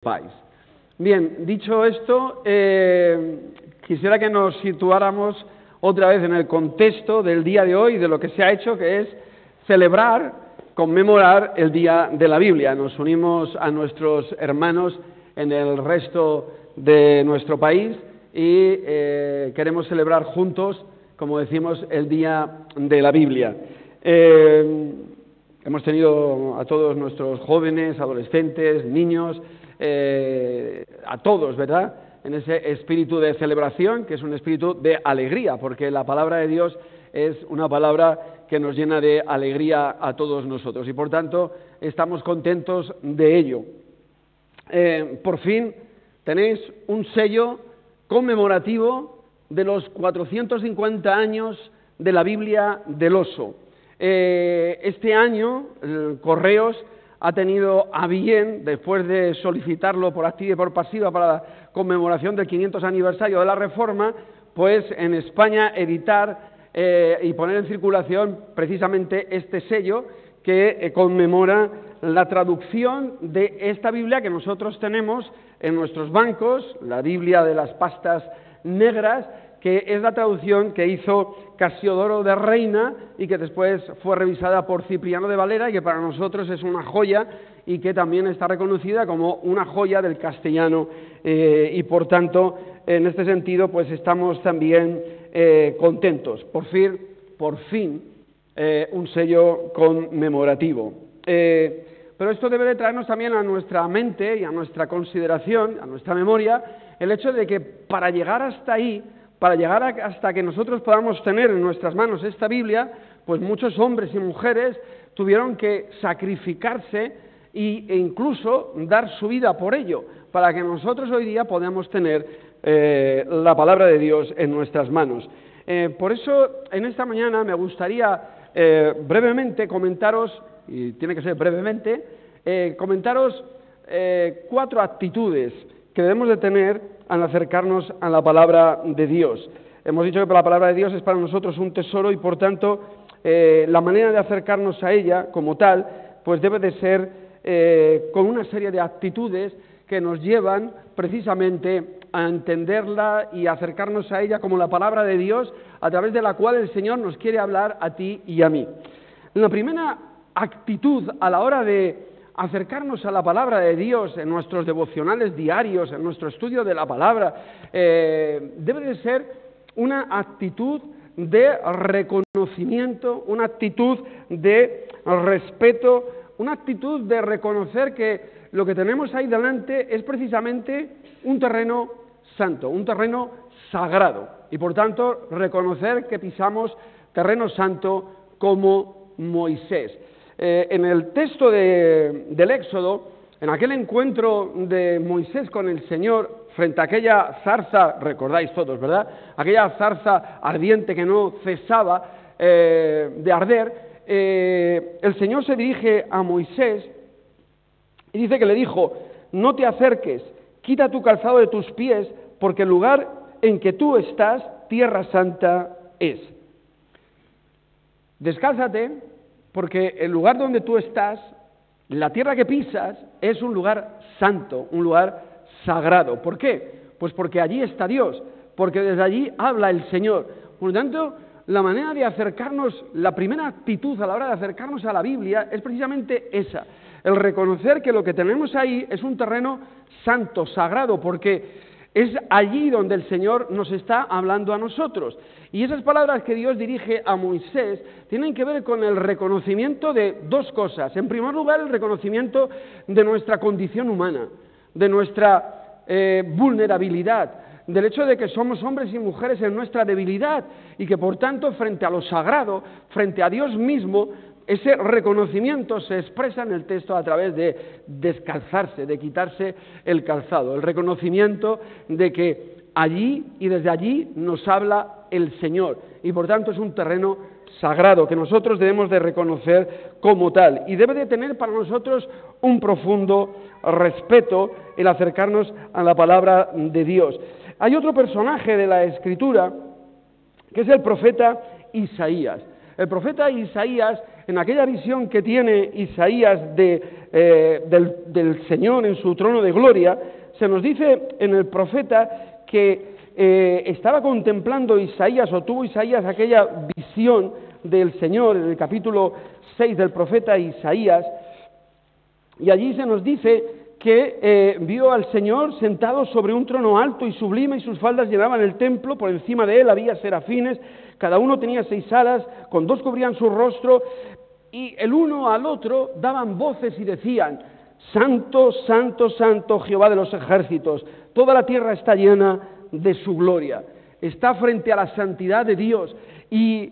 país. Bien, dicho esto, quisiera que nos situáramos otra vez en el contexto del día de hoy, de lo que se ha hecho, que es celebrar, conmemorar el Día de la Biblia. Nos unimos a nuestros hermanos en el resto de nuestro país y queremos celebrar juntos, como decimos, el Día de la Biblia. Hemos tenido a todos nuestros jóvenes, adolescentes, niños, a todos, ¿verdad?, en ese espíritu de celebración, que es un espíritu de alegría, porque la palabra de Dios es una palabra que nos llena de alegría a todos nosotros, y por tanto estamos contentos de ello. Por fin tenéis un sello conmemorativo de los 450 años de la Biblia del Oso. Este año, Correos ha tenido a bien, después de solicitarlo por activa y por pasiva para la conmemoración del 500 aniversario de la Reforma, pues en España editar y poner en circulación precisamente este sello que conmemora la traducción de esta Biblia que nosotros tenemos en nuestros bancos, la Biblia de las pastas negras, que es la traducción que hizo Casiodoro de Reina y que después fue revisada por Cipriano de Valera y que para nosotros es una joya y que también está reconocida como una joya del castellano y por tanto en este sentido pues estamos también contentos. Por fin un sello conmemorativo. Pero esto debe de traernos también a nuestra mente y a nuestra consideración, a nuestra memoria, el hecho de que para llegar hasta ahí, para llegar hasta que nosotros podamos tener en nuestras manos esta Biblia, pues muchos hombres y mujeres tuvieron que sacrificarse e incluso dar su vida por ello, para que nosotros hoy día podamos tener la palabra de Dios en nuestras manos. Por eso, en esta mañana me gustaría brevemente comentaros, y tiene que ser brevemente, comentaros 4 actitudes que debemos de tener al acercarnos a la palabra de Dios. Hemos dicho que la palabra de Dios es para nosotros un tesoro y por tanto la manera de acercarnos a ella como tal pues debe de ser con una serie de actitudes que nos llevan precisamente a entenderla y acercarnos a ella como la palabra de Dios a través de la cual el Señor nos quiere hablar a ti y a mí. La primera actitud a la hora de acercarnos a la palabra de Dios en nuestros devocionales diarios, en nuestro estudio de la palabra, debe de ser una actitud de reconocimiento, una actitud de respeto, una actitud de reconocer que lo que tenemos ahí delante es precisamente un terreno santo, un terreno sagrado, y por tanto reconocer que pisamos terreno santo como Moisés. En el texto del Éxodo, en aquel encuentro de Moisés con el Señor frente a aquella zarza, recordáis todos, ¿verdad?, aquella zarza ardiente que no cesaba de arder, el Señor se dirige a Moisés y dice que le dijo: no te acerques, quita tu calzado de tus pies, porque el lugar en que tú estás, tierra santa es. Descálzate, porque el lugar donde tú estás, la tierra que pisas, es un lugar santo, un lugar sagrado. ¿Por qué? Pues porque allí está Dios, porque desde allí habla el Señor. Por lo tanto, la manera de acercarnos, la primera actitud a la hora de acercarnos a la Biblia es precisamente esa, el reconocer que lo que tenemos ahí es un terreno santo, sagrado, porque es allí donde el Señor nos está hablando a nosotros. Y esas palabras que Dios dirige a Moisés tienen que ver con el reconocimiento de 2 cosas. En primer lugar, el reconocimiento de nuestra condición humana, de nuestra vulnerabilidad, del hecho de que somos hombres y mujeres en nuestra debilidad y que por tanto frente a lo sagrado, frente a Dios mismo, ese reconocimiento se expresa en el texto a través de descalzarse, de quitarse el calzado, el reconocimiento de que allí y desde allí nos habla el Señor y por tanto es un terreno sagrado que nosotros debemos de reconocer como tal y debe de tener para nosotros un profundo respeto el acercarnos a la palabra de Dios. Hay otro personaje de la Escritura que es el profeta Isaías. El profeta Isaías en aquella visión que tiene Isaías del Señor en su trono de gloria, se nos dice en el profeta que estaba contemplando Isaías, o tuvo Isaías aquella visión del Señor en el capítulo 6 del profeta Isaías, y allí se nos dice que vio al Señor sentado sobre un trono alto y sublime, y sus faldas llenaban el templo. Por encima de él había serafines, cada uno tenía 6 alas, con 2 cubrían su rostro, y el uno al otro daban voces y decían: Santo, Santo, Santo, Jehová de los ejércitos, toda la tierra está llena de su gloria. Está frente a la santidad de Dios, y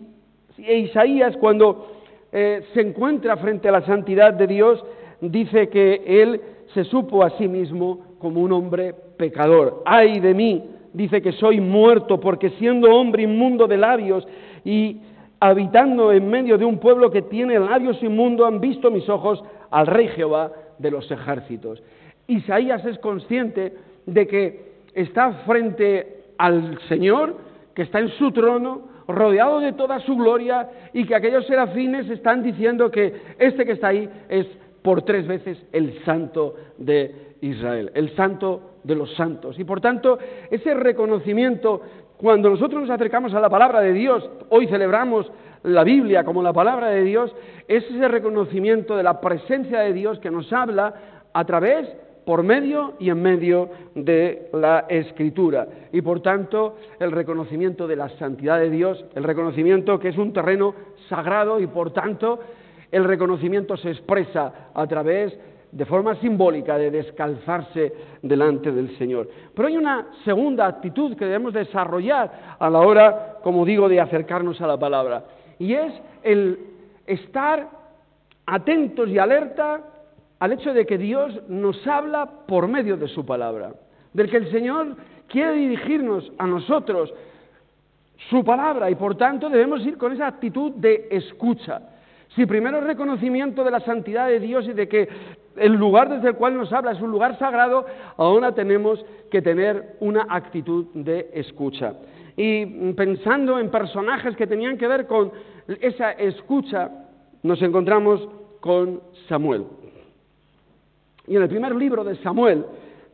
Isaías, cuando se encuentra frente a la santidad de Dios, dice que él se supo a sí mismo como un hombre pecador. ¡Ay de mí! Dice que soy muerto, porque siendo hombre inmundo de labios y habitando en medio de un pueblo que tiene labios inmundos, han visto mis ojos al Rey Jehová de los ejércitos. Isaías es consciente de que está frente al Señor, que está en su trono, rodeado de toda su gloria, y que aquellos serafines están diciendo que este que está ahí es por 3 veces el Santo de Israel, el Santo de los santos. Y por tanto, ese reconocimiento, cuando nosotros nos acercamos a la palabra de Dios, hoy celebramos la Biblia como la palabra de Dios, es ese reconocimiento de la presencia de Dios que nos habla a través, por medio y en medio de la Escritura. Y por tanto, el reconocimiento de la santidad de Dios, el reconocimiento que es un terreno sagrado, y por tanto el reconocimiento se expresa a través, de forma simbólica, de descalzarse delante del Señor. Pero hay una segunda actitud que debemos desarrollar a la hora, como digo, de acercarnos a la palabra, y es el estar atentos y alerta al hecho de que Dios nos habla por medio de su palabra, del que el Señor quiere dirigirnos a nosotros su palabra, y por tanto debemos ir con esa actitud de escucha. Si primero el reconocimiento de la santidad de Dios y de que el lugar desde el cual nos habla es un lugar sagrado, ahora tenemos que tener una actitud de escucha. Y pensando en personajes que tenían que ver con esa escucha, nos encontramos con Samuel. Y en el primer libro de Samuel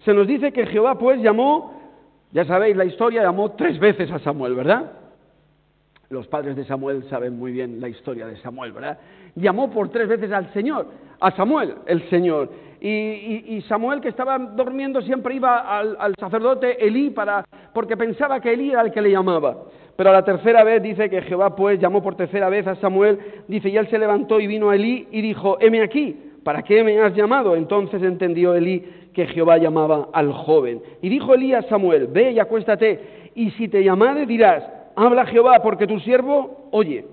se nos dice que Jehová pues llamó, ya sabéis la historia, llamó 3 veces a Samuel, ¿verdad? Los padres de Samuel saben muy bien la historia de Samuel, ¿verdad? Llamó por 3 veces al Señor, a Samuel, el Señor. Y Samuel, que estaba durmiendo, siempre iba al sacerdote Elí porque pensaba que Elí era el que le llamaba. Pero a la 3ª vez dice que Jehová pues llamó por 3ª vez a Samuel, dice, y él se levantó y vino a Elí y dijo, heme aquí, ¿para qué me has llamado? Entonces entendió Elí que Jehová llamaba al joven. Y dijo Elí a Samuel, ve y acuéstate, y si te llamare dirás, habla Jehová, porque tu siervo oye.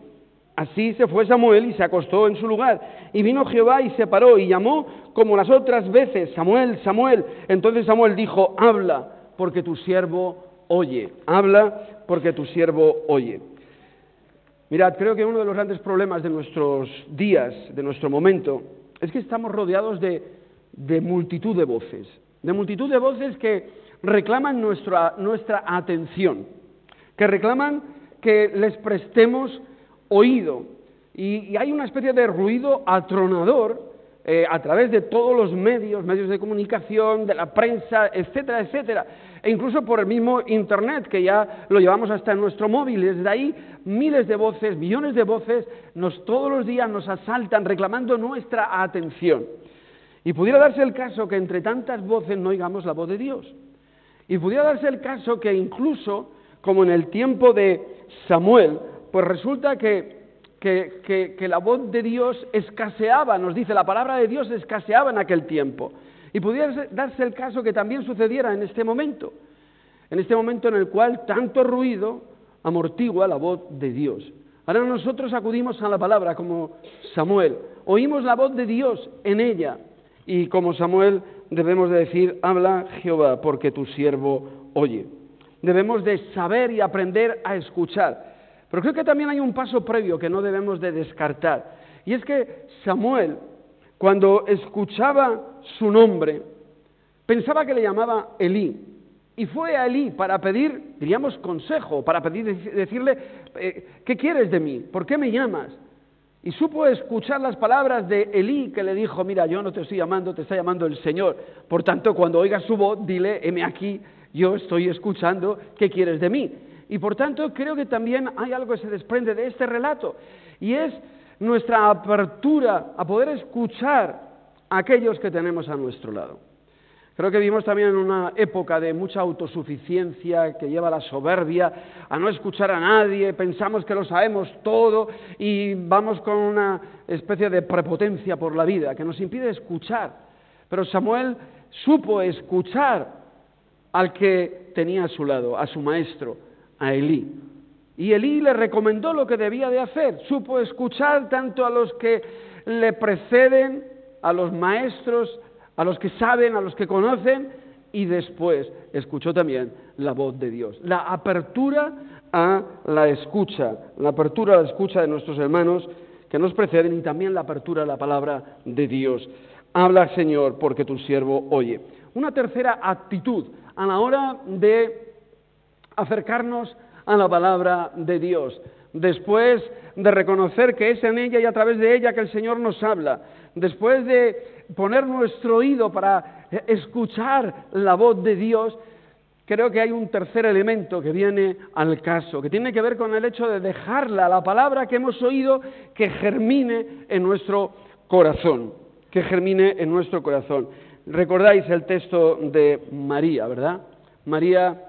Así se fue Samuel y se acostó en su lugar. Y vino Jehová y se paró y llamó como las otras veces, Samuel, Samuel. Entonces Samuel dijo, habla, porque tu siervo oye. Habla, porque tu siervo oye. Mirad, creo que uno de los grandes problemas de nuestros días, de nuestro momento, es que estamos rodeados de multitud de voces que reclaman nuestra atención, que reclaman que les prestemos oído, y hay una especie de ruido atronador a través de todos los medios de comunicación, de la prensa, etcétera, etcétera, e incluso por el mismo Internet, que ya lo llevamos hasta en nuestro móvil. Desde ahí miles de voces, millones de voces, todos los días nos asaltan reclamando nuestra atención. Y pudiera darse el caso que entre tantas voces no oigamos la voz de Dios. Y pudiera darse el caso que incluso, como en el tiempo de Samuel, pues resulta que la voz de Dios escaseaba, nos dice la palabra de Dios, escaseaba en aquel tiempo. Y pudiera darse el caso que también sucediera en este momento en el cual tanto ruido amortigua la voz de Dios. Ahora nosotros acudimos a la palabra como Samuel, oímos la voz de Dios en ella, y como Samuel debemos de decir, habla Jehová, porque tu siervo oye. Debemos de saber y aprender a escuchar. Pero creo que también hay un paso previo que no debemos de descartar, y es que Samuel, cuando escuchaba su nombre, pensaba que le llamaba Elí, y fue a Elí para pedir, diríamos, consejo, para decirle, ¿qué quieres de mí? ¿Por qué me llamas? Y supo escuchar las palabras de Elí, que le dijo, mira, yo no te estoy llamando, te está llamando el Señor. Por tanto, cuando oigas su voz, dile, heme aquí, yo estoy escuchando, ¿qué quieres de mí? Y por tanto, creo que también hay algo que se desprende de este relato, y es nuestra apertura a poder escuchar a aquellos que tenemos a nuestro lado. Creo que vivimos también en una época de mucha autosuficiencia que lleva a la soberbia, a no escuchar a nadie, pensamos que lo sabemos todo y vamos con una especie de prepotencia por la vida que nos impide escuchar. Pero Samuel supo escuchar al que tenía a su lado, a su maestro, a Elí. Y Elí le recomendó lo que debía de hacer, supo escuchar tanto a los que le preceden, a los maestros, a los que saben, a los que conocen, y después escuchó también la voz de Dios. La apertura a la escucha de nuestros hermanos que nos preceden, y también la apertura a la palabra de Dios. Habla, Señor, porque tu siervo oye. Una tercera actitud a la hora de acercarnos a la palabra de Dios, después de reconocer que es en ella y a través de ella que el Señor nos habla, después de poner nuestro oído para escuchar la voz de Dios, creo que hay un tercer elemento que viene al caso, que tiene que ver con el hecho de dejarla, la palabra que hemos oído, que germine en nuestro corazón, Recordáis el texto de María, ¿verdad? María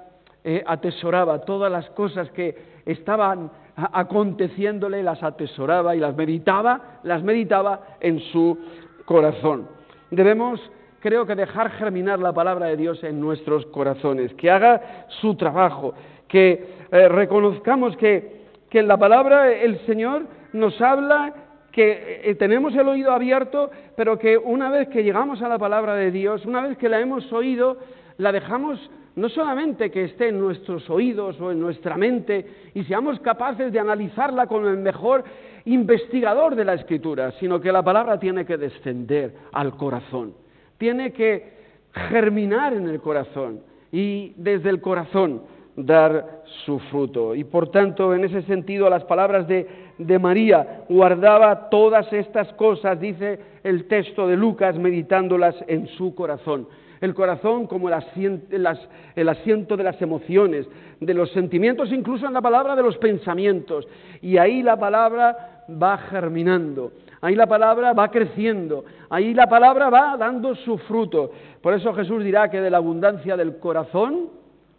atesoraba todas las cosas que estaban aconteciéndole, las atesoraba y las meditaba en su corazón. Debemos, creo que, dejar germinar la palabra de Dios en nuestros corazones, que haga su trabajo, que reconozcamos que en la palabra el Señor nos habla, que tenemos el oído abierto, pero que una vez que llegamos a la palabra de Dios, una vez que la hemos oído, la dejamos no solamente que esté en nuestros oídos o en nuestra mente y seamos capaces de analizarla con el mejor investigador de la Escritura, sino que la palabra tiene que descender al corazón, tiene que germinar en el corazón y desde el corazón dar su fruto. Y por tanto, en ese sentido, las palabras de María, guardaba todas estas cosas, dice el texto de Lucas, meditándolas en su corazón. El corazón como el asiento de las emociones, de los sentimientos, incluso en la palabra de los pensamientos. Y ahí la palabra va germinando, ahí la palabra va creciendo, ahí la palabra va dando su fruto. Por eso Jesús dirá que de la abundancia del corazón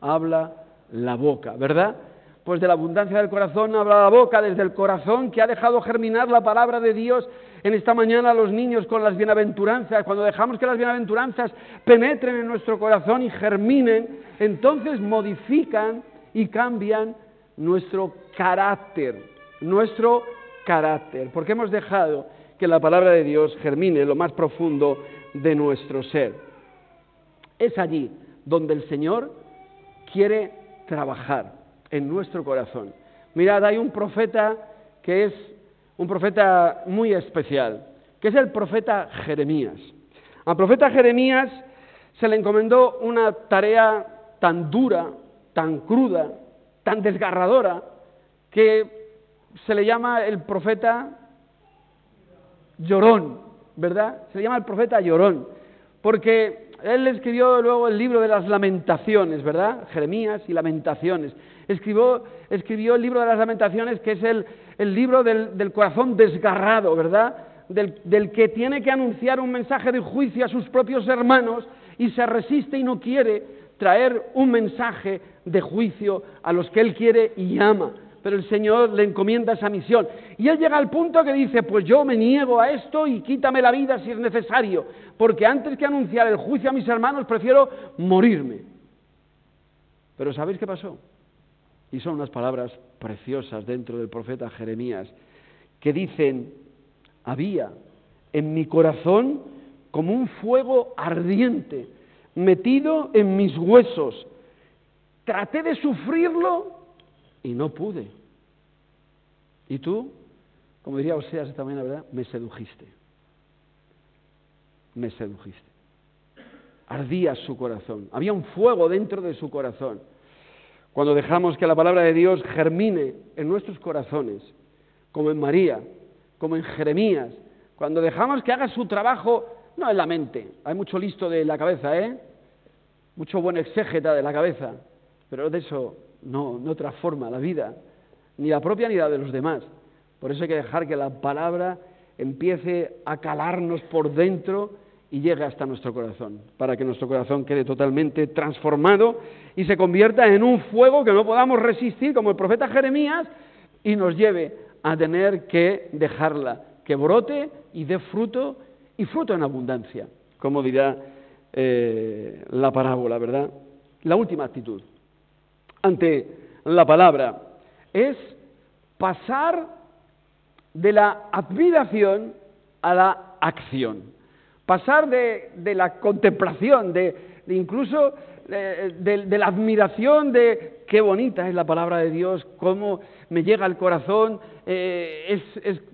habla la boca, ¿verdad? Pues de la abundancia del corazón habla la boca, desde el corazón que ha dejado germinar la palabra de Dios. En esta mañana a los niños con las bienaventuranzas, cuando dejamos que las bienaventuranzas penetren en nuestro corazón y germinen, entonces modifican y cambian nuestro carácter, porque hemos dejado que la palabra de Dios germine en lo más profundo de nuestro ser. Es allí donde el Señor quiere trabajar en nuestro corazón. Mirad, hay un profeta que es un profeta muy especial, que es el profeta Jeremías. Al profeta Jeremías se le encomendó una tarea tan dura, tan cruda, tan desgarradora, que se le llama el profeta llorón, ¿verdad? Se le llama el profeta llorón, porque él escribió luego el libro de las Lamentaciones, ¿verdad? Jeremías y Lamentaciones. Escribió el libro de las Lamentaciones, que es el libro del corazón desgarrado, ¿verdad? Del que tiene que anunciar un mensaje de juicio a sus propios hermanos y se resiste y no quiere traer un mensaje de juicio a los que él quiere y ama. Pero el Señor le encomienda esa misión. Y él llega al punto que dice, pues yo me niego a esto y quítame la vida si es necesario, porque antes que anunciar el juicio a mis hermanos prefiero morirme. Pero ¿sabéis qué pasó? Y son unas palabras preciosas dentro del profeta Jeremías, que dicen, había en mi corazón como un fuego ardiente, metido en mis huesos. Traté de sufrirlo y no pude. Y tú, como diría Oseas esta mañana, ¿verdad? Me sedujiste. Ardía su corazón. Había un fuego dentro de su corazón. Cuando dejamos que la palabra de Dios germine en nuestros corazones, como en María, como en Jeremías, cuando dejamos que haga su trabajo, no en la mente, hay mucho listo de la cabeza, mucho buen exégeta de la cabeza, pero de eso no transforma la vida, ni la propia ni la de los demás. Por eso hay que dejar que la palabra empiece a calarnos por dentro y llegue hasta nuestro corazón, para que nuestro corazón quede totalmente transformado y se convierta en un fuego que no podamos resistir, como el profeta Jeremías, y nos lleve a tener que dejarla, que brote y dé fruto, y fruto en abundancia, como dirá la parábola, ¿verdad? La última actitud ante la palabra es pasar de la admiración a la acción, pasar de la contemplación, de incluso de la admiración de qué bonita es la palabra de Dios, cómo me llega al corazón, es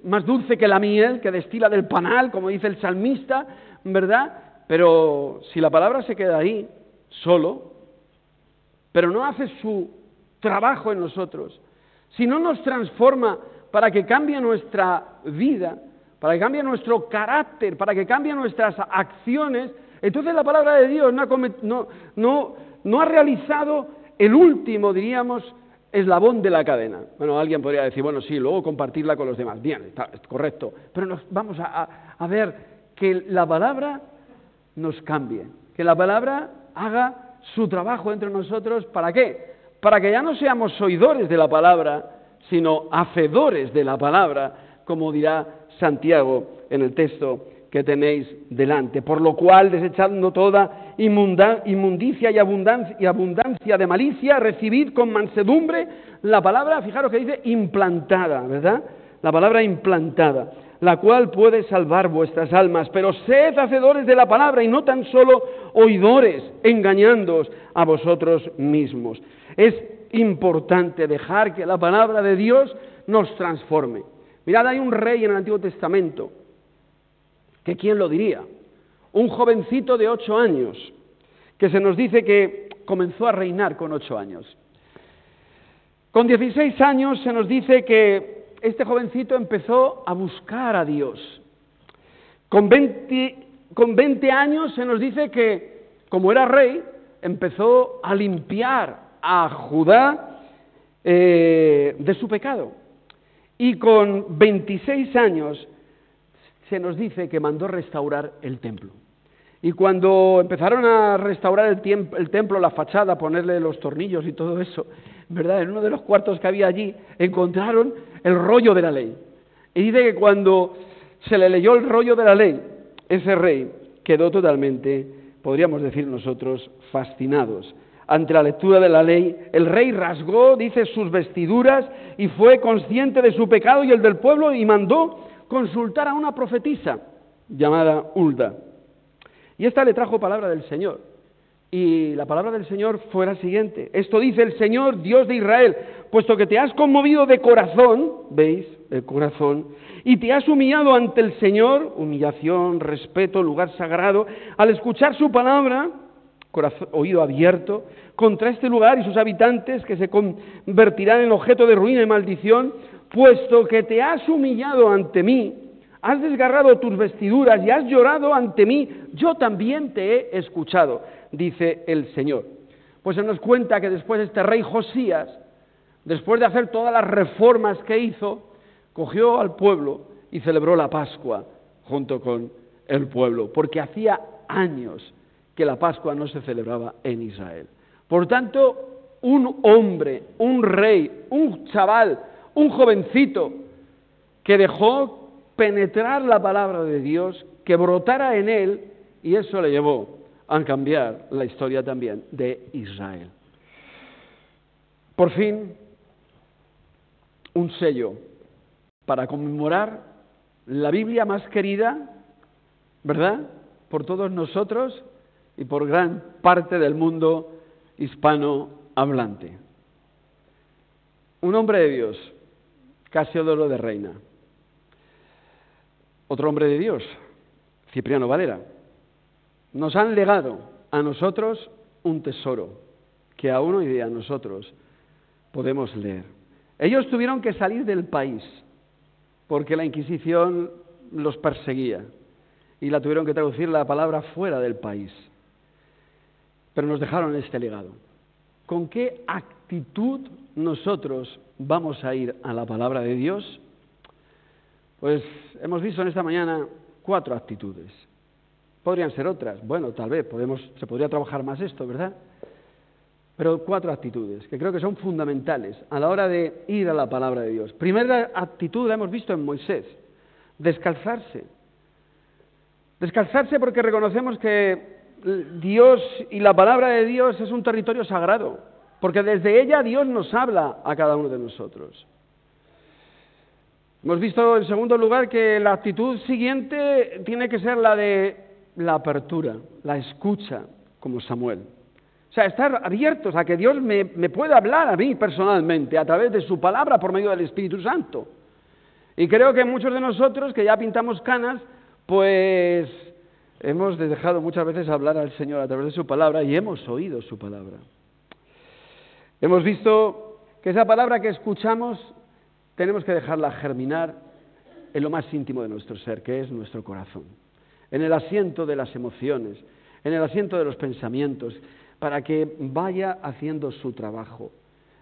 más dulce que la miel que destila del panal, como dice el salmista, ¿verdad? Pero si la palabra se queda ahí, solo, pero no hace su trabajo en nosotros, si no nos transforma para que cambie nuestra vida, para que cambie nuestro carácter, para que cambie nuestras acciones, entonces la palabra de Dios no ha realizado el último, diríamos, eslabón de la cadena. Bueno, alguien podría decir, bueno, sí, luego compartirla con los demás. Bien, está correcto, pero vamos a ver que la palabra nos cambie, que la palabra haga su trabajo entre nosotros. ¿Para qué? Para que ya no seamos oidores de la palabra, sino hacedores de la palabra, como dirá Santiago en el texto que tenéis delante. Por lo cual, desechando toda inmundicia y abundancia de malicia, recibid con mansedumbre la palabra, fijaros que dice implantada, ¿verdad? La palabra implantada, la cual puede salvar vuestras almas. Pero sed hacedores de la palabra y no tan solo oidores, engañándoos a vosotros mismos. Es importante dejar que la palabra de Dios nos transforme. Mirad, hay un rey en el Antiguo Testamento, que ¿quién lo diría? Un jovencito de 8 años, que se nos dice que comenzó a reinar con 8 años. Con 16 años se nos dice que este jovencito empezó a buscar a Dios. Con 20 años se nos dice que, como era rey, empezó a limpiar a Judá de su pecado. Y con 26 años se nos dice que mandó restaurar el templo. Y cuando empezaron a restaurar el templo, la fachada, ponerle los tornillos y todo eso, ¿verdad? En uno de los cuartos que había allí encontraron el rollo de la ley. Y dice que cuando se le leyó el rollo de la ley, ese rey quedó totalmente, podríamos decir nosotros, fascinados. Ante la lectura de la ley, el rey rasgó, dice, sus vestiduras y fue consciente de su pecado y el del pueblo y mandó consultar a una profetisa llamada Hulda. Y esta le trajo palabra del Señor. Y la palabra del Señor fue la siguiente. Esto dice el Señor, Dios de Israel, puesto que te has conmovido de corazón, ¿veis? El corazón, y te has humillado ante el Señor, humillación, respeto, lugar sagrado, al escuchar su palabra, oído abierto, contra este lugar y sus habitantes que se convertirán en objeto de ruina y maldición, puesto que te has humillado ante mí, has desgarrado tus vestiduras y has llorado ante mí, yo también te he escuchado, dice el Señor. Pues se nos cuenta que después este rey Josías, después de hacer todas las reformas que hizo, cogió al pueblo y celebró la Pascua junto con el pueblo, porque hacía años que la Pascua no se celebraba en Israel. Por tanto, un hombre, un rey, un chaval, un jovencito que dejó penetrar la palabra de Dios, que brotara en él, y eso le llevó a cambiar la historia también de Israel. Por fin, un sello para conmemorar la Biblia más querida, ¿verdad?, por todos nosotros y por gran parte del mundo hispanohablante. Un hombre de Dios, Casiodoro de Reina. Otro hombre de Dios, Cipriano Valera. Nos han legado a nosotros un tesoro que aún hoy día nosotros podemos leer. Ellos tuvieron que salir del país porque la Inquisición los perseguía y la tuvieron que traducir la palabra fuera del país. Pero nos dejaron este legado. ¿Con qué actitud nosotros vamos a ir a la palabra de Dios? Pues hemos visto en esta mañana 4 actitudes. Podrían ser otras. Bueno, tal vez se podría trabajar más esto, ¿verdad? Pero 4 actitudes que creo que son fundamentales a la hora de ir a la palabra de Dios. Primera actitud la hemos visto en Moisés, descalzarse. Descalzarse porque reconocemos que Dios y la palabra de Dios es un territorio sagrado, porque desde ella Dios nos habla a cada uno de nosotros. Hemos visto en segundo lugar que la actitud siguiente tiene que ser la de la apertura, la escucha, como Samuel. O sea, estar abiertos a que Dios me pueda hablar a mí personalmente a través de su palabra por medio del Espíritu Santo. Y creo que muchos de nosotros que ya pintamos canas, pues hemos dejado muchas veces hablar al Señor a través de su palabra y hemos oído su palabra. Hemos visto que esa palabra que escuchamos tenemos que dejarla germinar en lo más íntimo de nuestro ser, que es nuestro corazón, en el asiento de las emociones, en el asiento de los pensamientos, para que vaya haciendo su trabajo.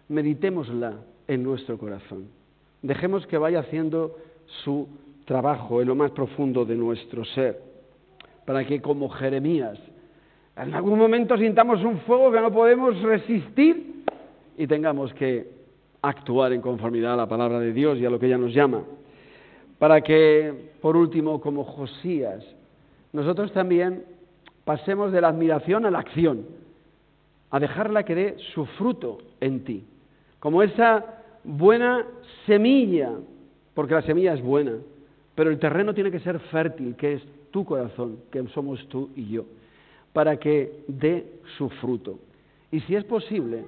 Meditémosla en nuestro corazón. Dejemos que vaya haciendo su trabajo en lo más profundo de nuestro ser, para que como Jeremías, en algún momento sintamos un fuego que no podemos resistir y tengamos que actuar en conformidad a la palabra de Dios y a lo que ella nos llama. Para que, por último, como Josías, nosotros también pasemos de la admiración a la acción, a dejarla que dé su fruto en ti, como esa buena semilla, porque la semilla es buena, pero el terreno tiene que ser fértil, que es tu corazón, que somos tú y yo, para que dé su fruto. Y si es posible,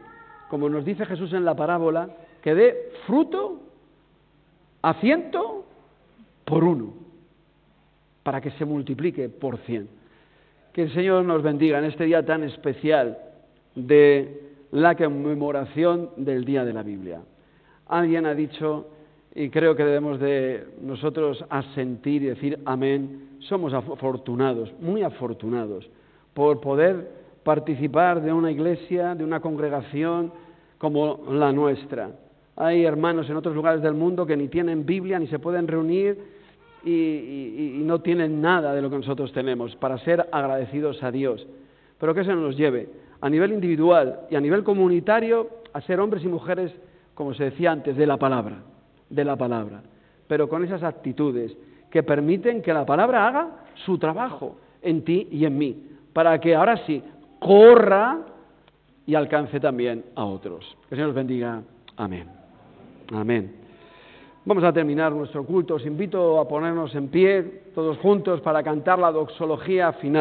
como nos dice Jesús en la parábola, que dé fruto a 100 por 1, para que se multiplique por 100. Que el Señor nos bendiga en este día tan especial de la conmemoración del Día de la Biblia. Alguien ha dicho, y creo que debemos de nosotros asentir y decir amén, somos afortunados, muy afortunados, por poder participar de una iglesia, de una congregación como la nuestra. Hay hermanos en otros lugares del mundo que ni tienen Biblia, ni se pueden reunir y no tienen nada de lo que nosotros tenemos para ser agradecidos a Dios. Pero que eso nos lleve a nivel individual y a nivel comunitario a ser hombres y mujeres, como se decía antes, de la palabra, pero con esas actitudes que permiten que la palabra haga su trabajo en ti y en mí, para que ahora sí corra y alcance también a otros. Que el Señor os bendiga. Amén. Amén. Vamos a terminar nuestro culto. Os invito a ponernos en pie todos juntos para cantar la doxología final.